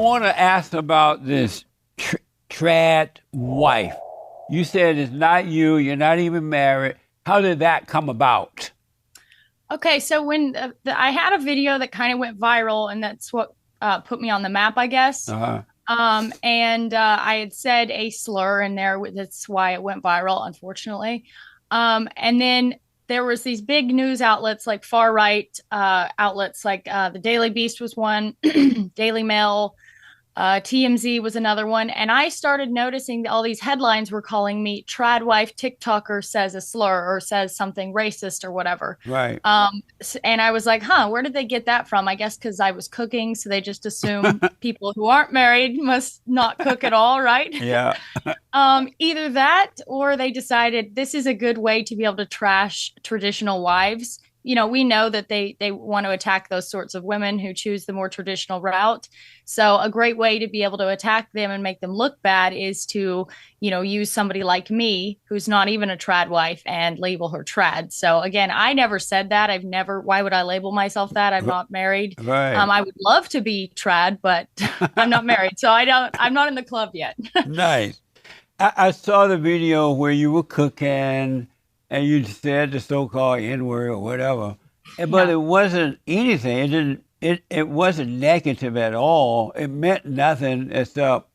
want to ask about this trad wife. You said it's not you. You're not even married. How did that come about? Okay, so when I had a video that kind of went viral, and that's what put me on the map, I guess. Uh-huh. And I had said a slur in there. That's why it went viral, unfortunately. And then there was these big news outlets, like far right outlets, like the Daily Beast was one, Daily Mail, TMZ was another one. And I started noticing that all these headlines were calling me trad wife TikToker says a slur or says something racist or whatever. Right. And I was like, huh, where did they get that from? I guess because I was cooking. So they just assume people who aren't married must not cook at all, right? Yeah. Either that or they decided this is a good way to be able to trash traditional wives. You know, we know that they want to attack those sorts of women who choose the more traditional route. So a great way to be able to attack them and make them look bad is to, use somebody like me who's not even a trad wife and label her trad. So again, I never said that. Why would I label myself that? I'm not married. Right. I would love to be trad, but I'm not married. So I'm not in the club yet. Nice. I saw the video where you were cooking and you said the so-called N-word or whatever, but Yeah. it wasn't anything. It didn't. It wasn't negative at all. It meant nothing except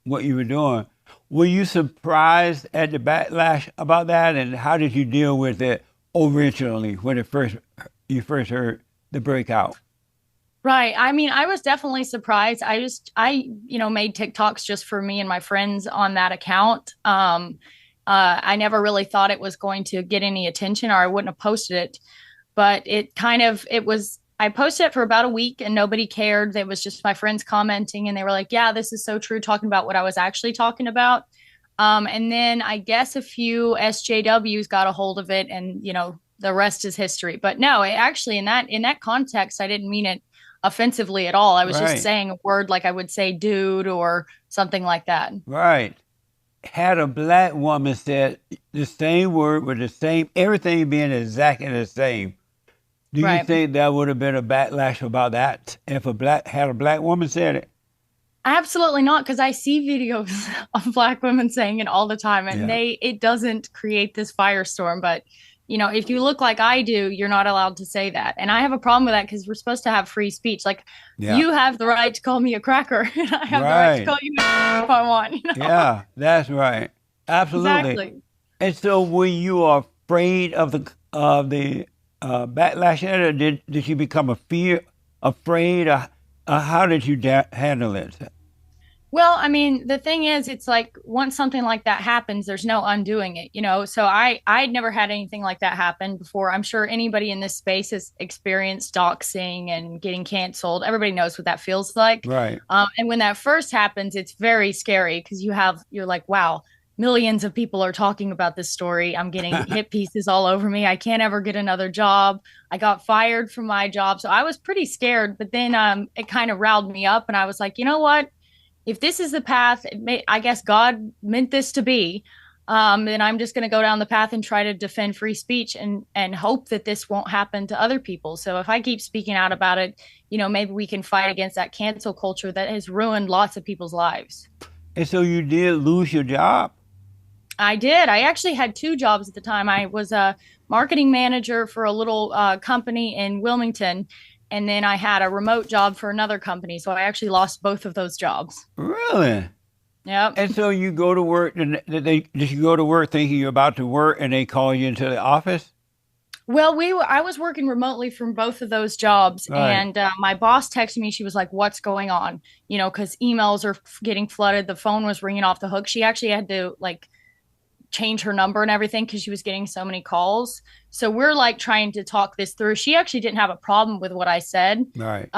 what you were doing. Were you surprised at the backlash about that, and how did you deal with it originally when you first heard the breakout? Right. I mean, I was definitely surprised. I made TikToks just for me and my friends on that account. I never really thought it was going to get any attention or I wouldn't have posted it, but I posted it for about a week and nobody cared. It was just my friends commenting and they were like, yeah, this is so true, talking about what I was actually talking about. And then I guess a few SJWs got a hold of it and, the rest is history. But no, actually in that context, I didn't mean it offensively at all. I was just Right. saying a word like I would say dude or something like that. Right. Had a black woman said the same word with the same, everything being exactly the same, do you Right. think there would have been a backlash about that if had a black woman said it? Absolutely not, because I see videos of black women saying it all the time, and Yeah. it doesn't create this firestorm. But if you look like I do, you're not allowed to say that, and I have a problem with that because we're supposed to have free speech. Like Yeah. you have the right to call me a cracker, and I have the right to Right. call you if I want. Yeah, that's right. Absolutely. Exactly. And so were you afraid of the backlash, or did you become afraid? How did you handle it? Well, I mean, the thing is, it's like once something like that happens, there's no undoing it. So I'd never had anything like that happen before. I'm sure anybody in this space has experienced doxing and getting canceled. Everybody knows what that feels like. Right. And when that first happens, it's very scary because you're like, wow, millions of people are talking about this story. I'm getting hit pieces all over me. I can't ever get another job. I got fired from my job, so I was pretty scared. But then it kind of riled me up, and I was like, you know what? If this is the path, I guess God meant this to be. Then I'm just going to go down the path and try to defend free speech and hope that this won't happen to other people. So if I keep speaking out about it, maybe we can fight against that cancel culture that has ruined lots of people's lives. And so you did lose your job? I did. I actually had two jobs at the time. I was a marketing manager for a little company in Wilmington, and then I had a remote job for another company. So I actually lost both of those jobs. Really? Yep. And so you go to work, and did you go to work thinking you're about to work and they call you into the office? Well, I was working remotely from both of those jobs, Right. and my boss texted me. She was like, "What's going on?" Because emails are getting flooded. The phone was ringing off the hook. She actually had to like change her number and everything because she was getting so many calls. So we're like trying to talk this through. She actually didn't have a problem with what I said, Right.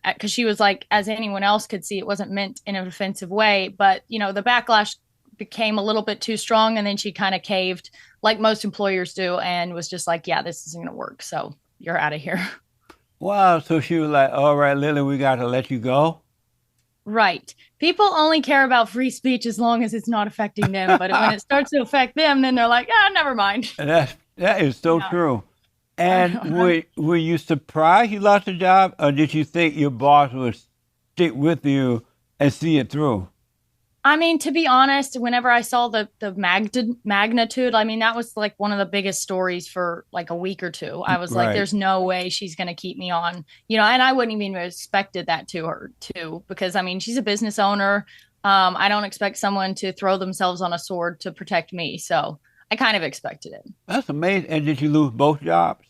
because she was like, as anyone else could see, it wasn't meant in an offensive way. But the backlash became a little bit too strong, and then she kind of caved, like most employers do, and was just like, "Yeah, this isn't going to work. So you're out of here." Wow. So she was like, all right, Lily, we got to let you go. Right. People only care about free speech as long as it's not affecting them. But when it starts to affect them, then they're like, "Ah, never mind." That is so Yeah. true. I And know. were you surprised you lost the job, or did you think your boss would stick with you and see it through. I mean, to be honest, whenever I saw the magnitude, I mean, that was like one of the biggest stories for like a week or two. I was like, Right. there's no way she's going to keep me on, and I wouldn't even have expected that to her too, because I mean, she's a business owner. I don't expect someone to throw themselves on a sword to protect me. So I kind of expected it. That's amazing. And did you lose both jobs?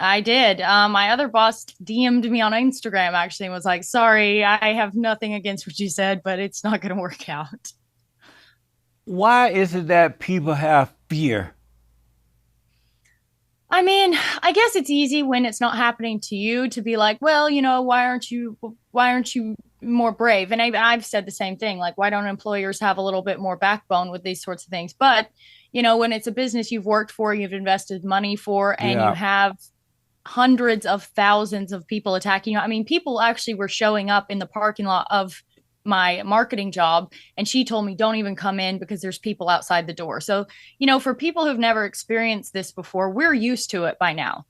I did. My other boss DM'd me on Instagram actually and was like, sorry, I have nothing against what you said, but it's not going to work out. Why is it that people have fear? I mean, I guess it's easy when it's not happening to you to be like, well, why aren't you more brave? And I've said the same thing. Like, why don't employers have a little bit more backbone with these sorts of things? But, when it's a business you've worked for, you've invested money for, and you Yeah. have hundreds of thousands of people attacking you. I mean, people actually were showing up in the parking lot of my marketing job, and she told me, don't even come in because there's people outside the door. So, for people who've never experienced this before, we're used to it by now.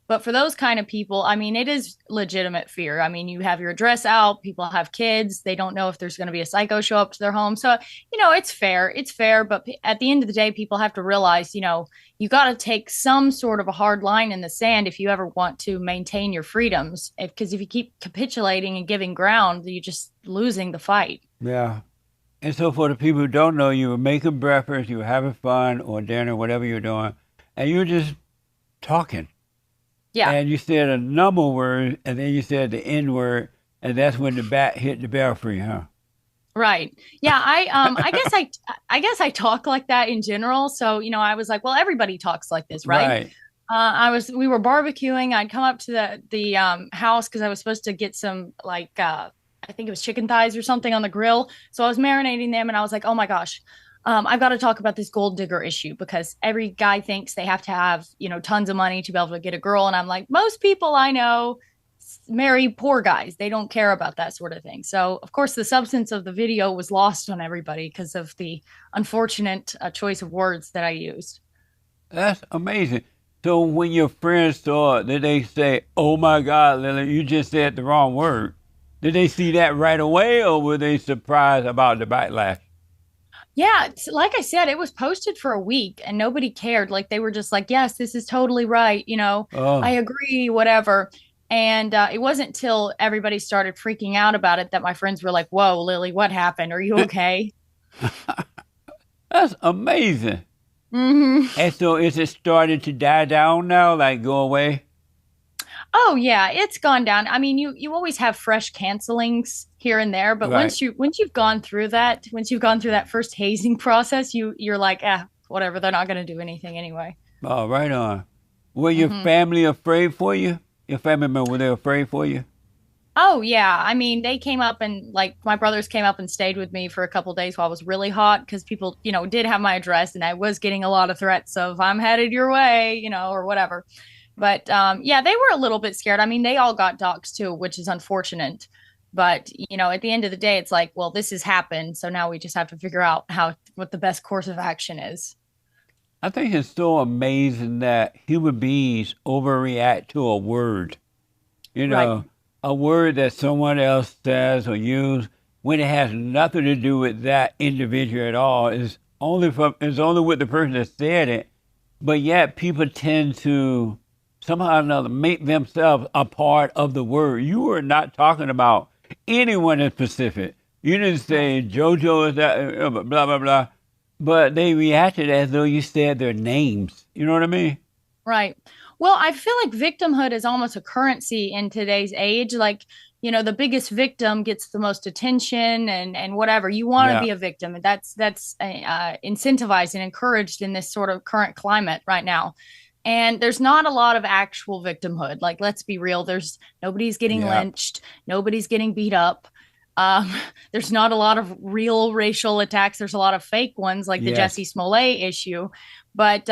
But for those kind of people, I mean, it is legitimate fear. I mean, you have your address out, people have kids, they don't know if there's going to be a psycho show up to their home. So, it's fair. It's fair. But at the end of the day, people have to realize, you got to take some sort of a hard line in the sand if you ever want to maintain your freedoms. Because if you keep capitulating and giving ground, you're just losing the fight. Yeah. And so for the people who don't know, you were making breakfast, you were having fun or dinner, whatever you're doing, and you were just talking. Yeah. And you said a number word, and then you said the N word, and that's when the bat hit the belfry, huh? Right. Yeah, I guess I talk like that in general. So, I was like, well, everybody talks like this, right? Right. We were barbecuing. I'd come up to the house because I was supposed to get some like I think it was chicken thighs or something on the grill. So I was marinating them and I was like, oh my gosh, I've got to talk about this gold digger issue because every guy thinks they have to have, tons of money to be able to get a girl. And I'm like, most people I know marry poor guys. They don't care about that sort of thing. So, of course, the substance of the video was lost on everybody because of the unfortunate choice of words that I used. That's amazing. So when your friends saw it, did they say, "Oh my God, Lily, you just said the wrong word"? Did they see that right away, or were they surprised about the backlash? Yeah, like I said, it was posted for a week and nobody cared. Like they were just like, yes, this is totally right. I Oh, agree, whatever. And it wasn't till everybody started freaking out about it that my friends were like, whoa, Lily, what happened? Are you okay? that's amazing. Hmm. And so is it starting to die down now, like go away? Oh yeah, it's gone down. I mean, you always have fresh cancelings here and there, but Right. once you've gone through that first hazing process, you're like, whatever, they're not going to do anything anyway. Oh, right on. Were your Hmm. family afraid for you? Your family member, were they afraid for you? Oh yeah, I mean, they came up and like my brothers came up and stayed with me for a couple days while it was really hot because people, did have my address and I was getting a lot of threats of I'm headed your way, or whatever. But yeah, they were a little bit scared. I mean, they all got doxxed too, which is unfortunate. But at the end of the day, it's like, well, this has happened, so now we just have to figure out what the best course of action is. I think it's so amazing that human beings overreact to a word. You Right. know, a word that someone else says or uses when it has nothing to do with that individual at all is only with the person that said it. But yet people tend to somehow or another make themselves a part of the word. You were not talking about anyone in specific. You didn't Right. say JoJo is that blah blah blah, but they reacted as though you said their names. You know what I mean? Right. Well, I feel like victimhood is almost a currency in today's age. Like, the biggest victim gets the most attention and whatever. You want to Yeah. be a victim, and that's incentivized and encouraged in this sort of current climate right now. And there's not a lot of actual victimhood. Like, let's be real. There's nobody's getting Yeah. lynched, nobody's getting beat up. Um, there's not a lot of real racial attacks. There's a lot of fake ones, like the Yes. Jesse Smollett issue, but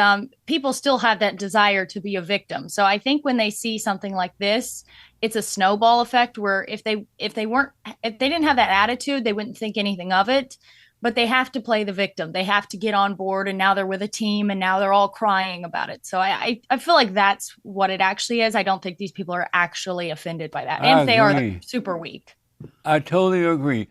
people still have that desire to be a victim. So I think when they see something like this, it's a snowball effect where if they didn't have that attitude, they wouldn't think anything of it. But they have to play the victim. They have to get on board, and now they're with a team, and now they're all crying about it. So I feel like that's what it actually is. I don't think these people are actually offended by that, and I if they are, they're agree. super weak. I totally agree.